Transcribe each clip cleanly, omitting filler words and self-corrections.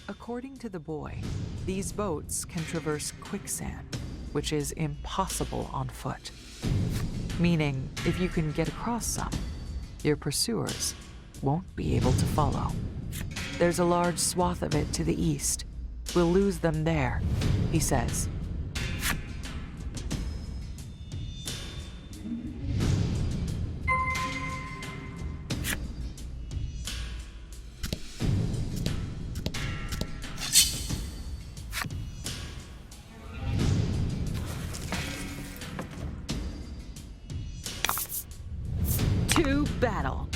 According to the boy, these boats can traverse quicksand, which is impossible on foot. Meaning, if you can get across some, your pursuers won't be able to follow. There's a large swath of it to the east. We'll lose them there, he says. To battle.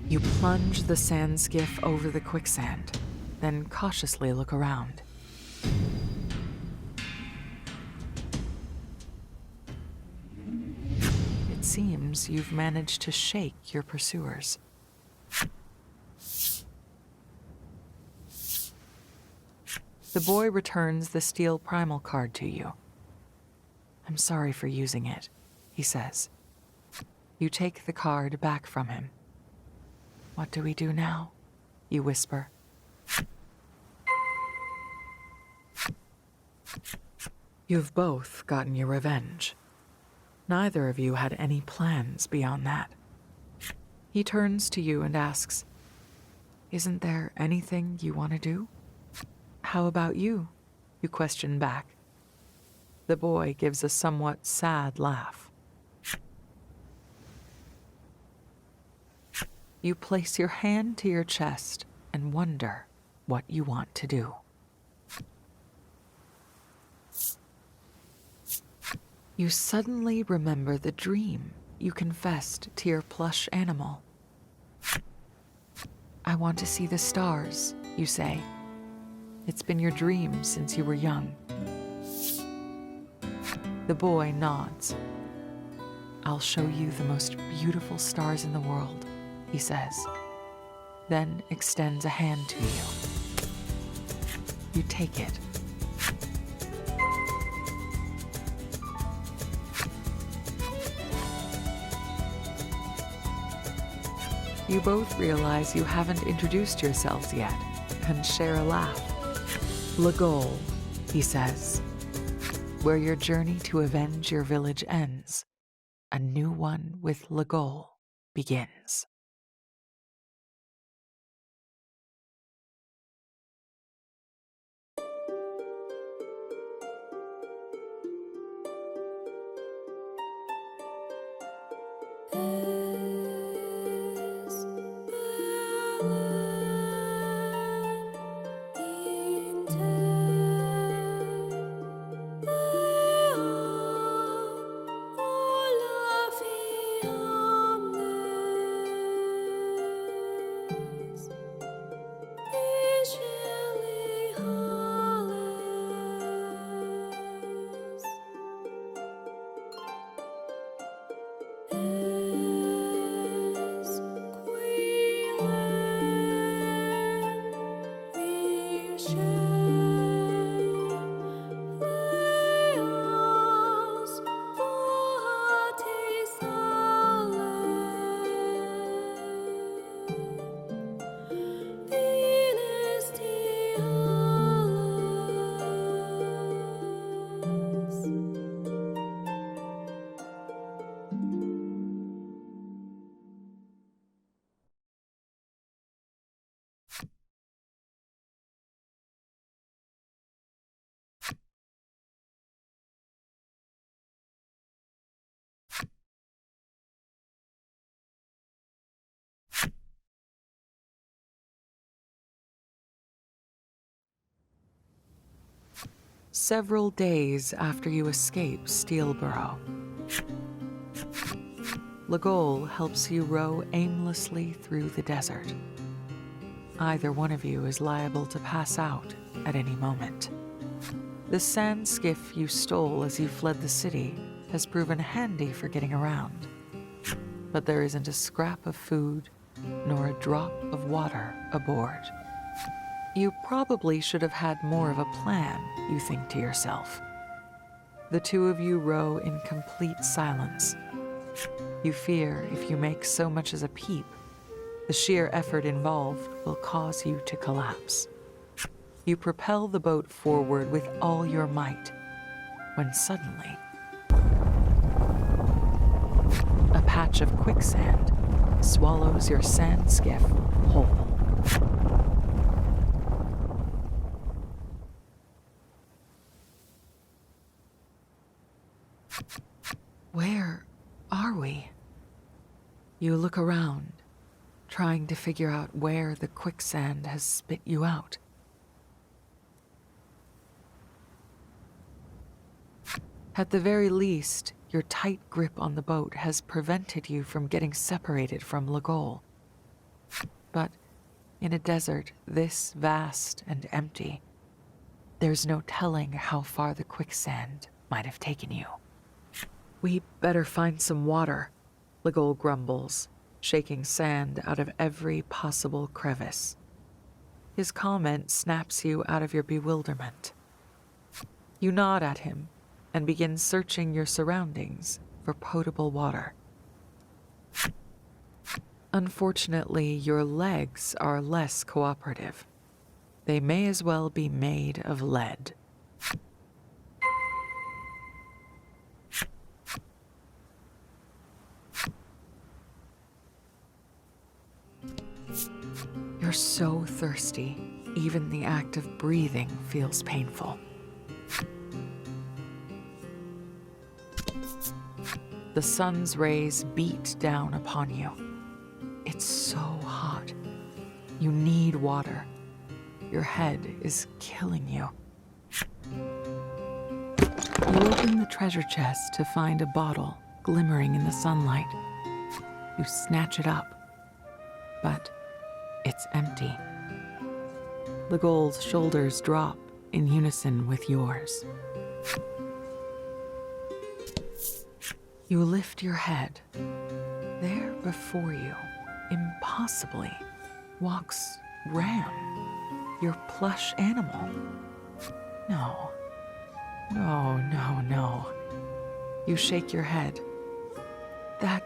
You plunge the sand skiff over the quicksand, then cautiously look around. It seems you've managed to shake your pursuers. The boy returns the steel primal card to you. I'm sorry for using it, he says. You take the card back from him. What do we do now? You whisper. You've both gotten your revenge. Neither of you had any plans beyond that. He turns to you and asks, "Isn't there anything you want to do?" "How about you?" you question back. The boy gives a somewhat sad laugh. You place your hand to your chest and wonder what you want to do. You suddenly remember the dream you confessed to your plush animal. "I want to see the stars," you say. It's been your dream since you were young. The boy nods. "I'll show you the most beautiful stars in the world," he says, then extends a hand to you. You take it. You both realize you haven't introduced yourselves yet and share a laugh. "Le goal," he says. "Where your journey to avenge your village ends, a new one with Le goal begins." Several days after you escape Steelborough, Le goal helps you row aimlessly through the desert. Either one of you is liable to pass out at any moment. The sand skiff you stole as you fled the city has proven handy for getting around. But there isn't a scrap of food nor a drop of water aboard. You probably should have had more of a plan, you think to yourself. The two of you row in complete silence. You fear if you make so much as a peep, the sheer effort involved will cause you to collapse. You propel the boat forward with all your might, when suddenly, a patch of quicksand swallows your sand skiff whole. Where are we? You look around, trying to figure out where the quicksand has spit you out. At the very least, your tight grip on the boat has prevented you from getting separated from Legol. But in a desert this vast and empty, there's no telling how far the quicksand might have taken you. We better find some water, Legol grumbles, shaking sand out of every possible crevice. His comment snaps you out of your bewilderment. You nod at him and begin searching your surroundings for potable water. Unfortunately, your legs are less cooperative. They may as well be made of lead. You're so thirsty, even the act of breathing feels painful. The sun's rays beat down upon you. It's so hot. You need water. Your head is killing you. You open the treasure chest to find a bottle glimmering in the sunlight. You snatch it up, but it's empty. Legol's shoulders drop in unison with yours. You lift your head. There before you, impossibly, walks Ram, your plush animal. No. You shake your head. That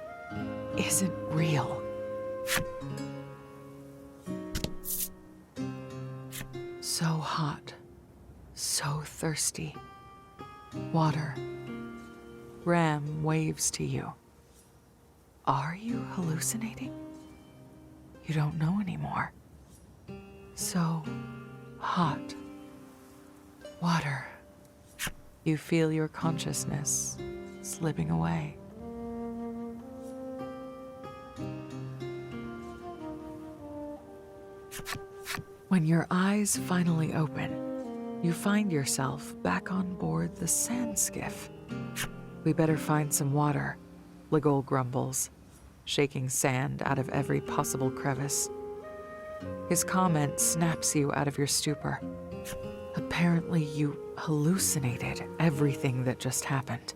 isn't real. So hot, so thirsty. Water. Ram waves to you. Are you hallucinating? You don't know anymore. So hot. Water. You feel your consciousness slipping away. When your eyes finally open, you find yourself back on board the sand skiff. We better find some water, Legol grumbles, shaking sand out of every possible crevice. His comment snaps you out of your stupor. Apparently you hallucinated everything that just happened,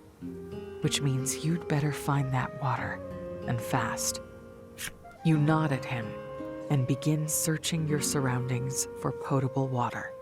which means you'd better find that water, and fast. You nod at him and begin searching your surroundings for potable water.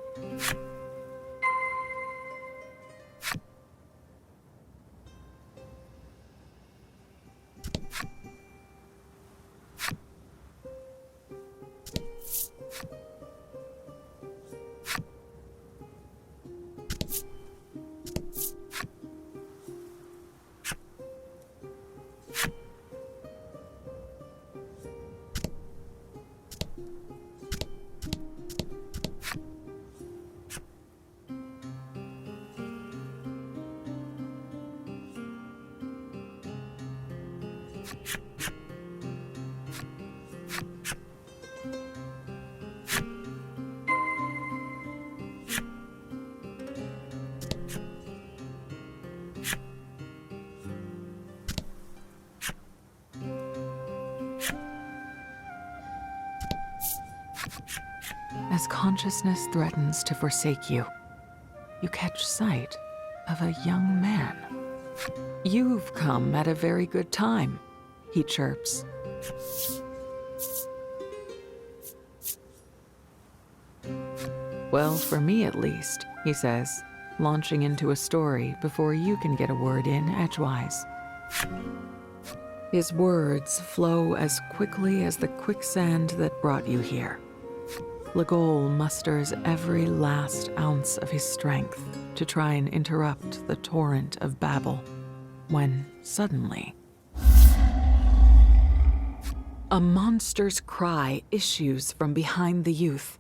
As consciousness threatens to forsake you, you catch sight of a young man. "You've come at a very good time," he chirps. "Well, for me at least," he says, launching into a story before you can get a word in edgewise. His words flow as quickly as the quicksand that brought you here. Legol musters every last ounce of his strength to try and interrupt the torrent of babble, when suddenly a monster's cry issues from behind the youth.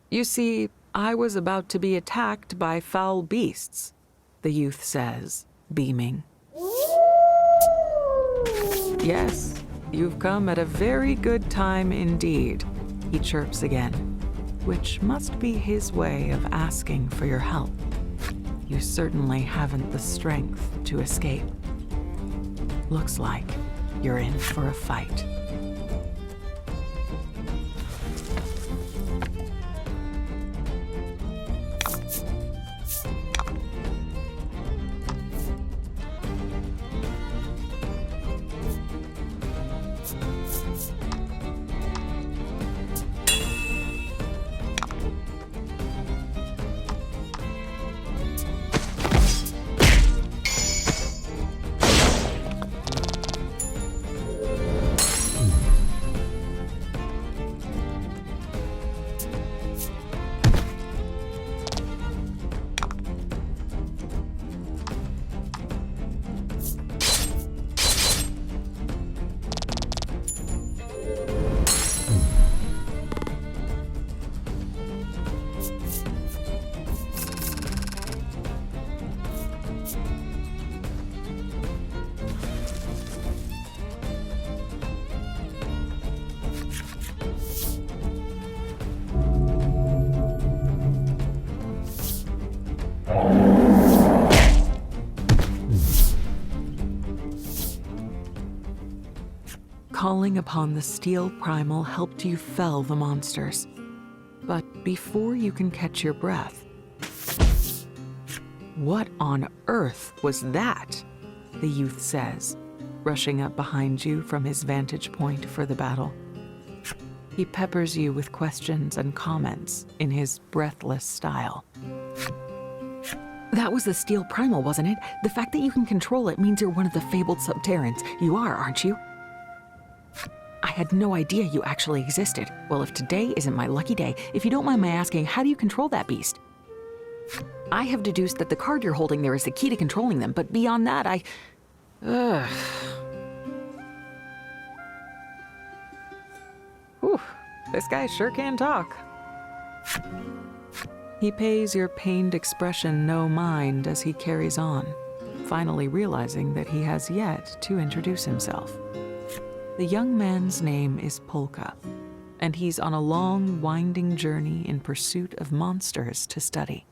"You see, I was about to be attacked by foul beasts," the youth says, beaming. "Yes, you've come at a very good time indeed," he chirps again, which must be his way of asking for your help. You certainly haven't the strength to escape. Looks like you're in for a fight. Calling upon the steel primal helped you fell the monsters. But before you can catch your breath, "What on earth was that?" the youth says, rushing up behind you from his vantage point for the battle. He peppers you with questions and comments in his breathless style. "That was the steel primal, wasn't it? The fact that you can control it means you're one of the fabled subterrans. You are, aren't you? I had no idea you actually existed. Well, if today isn't my lucky day, if you don't mind my asking, how do you control that beast?" "I have deduced that the card you're holding there is the key to controlling them, but beyond that, Ugh. Whew, this guy sure can talk." He pays your pained expression no mind as he carries on, finally realizing that he has yet to introduce himself. The young man's name is Pulche, and he's on a long, winding journey in pursuit of monsters to study.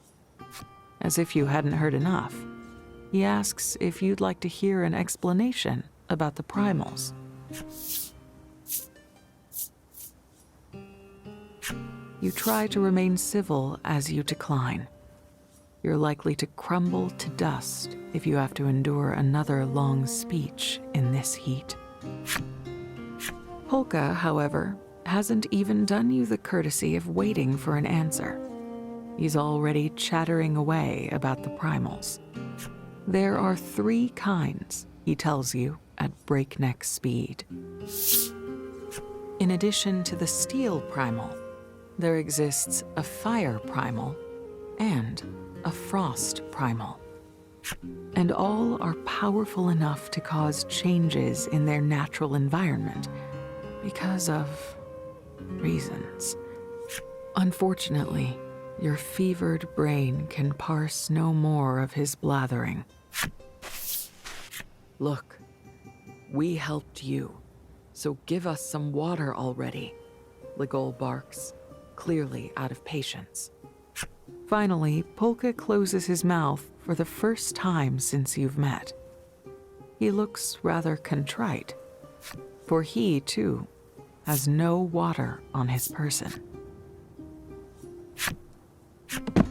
As if you hadn't heard enough, he asks if you'd like to hear an explanation about the primals. You try to remain civil as you decline. You're likely to crumble to dust if you have to endure another long speech in this heat. Pulche, however, hasn't even done you the courtesy of waiting for an answer. He's already chattering away about the primals. There are 3 kinds, he tells you at breakneck speed. In addition to the steel primal, there exists a fire primal and a frost primal. And all are powerful enough to cause changes in their natural environment because of reasons. Unfortunately, your fevered brain can parse no more of his blathering. "Look, we helped you, so give us some water already," Legol barks, clearly out of patience. Finally, Pulche closes his mouth for the first time since you've met. He looks rather contrite, for he, too, has no water on his person.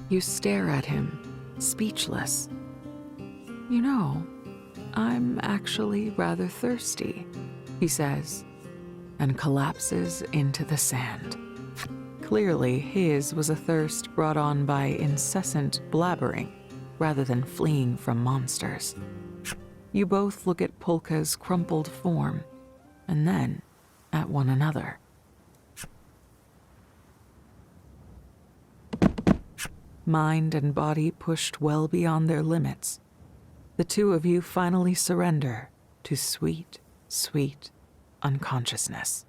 You stare at him, speechless. "You know, I'm actually rather thirsty," he says, and collapses into the sand. Clearly, his was a thirst brought on by incessant blabbering rather than fleeing from monsters. You both look at Pulche's crumpled form, and then at one another. Mind and body pushed well beyond their limits, the two of you finally surrender to sweet, sweet unconsciousness.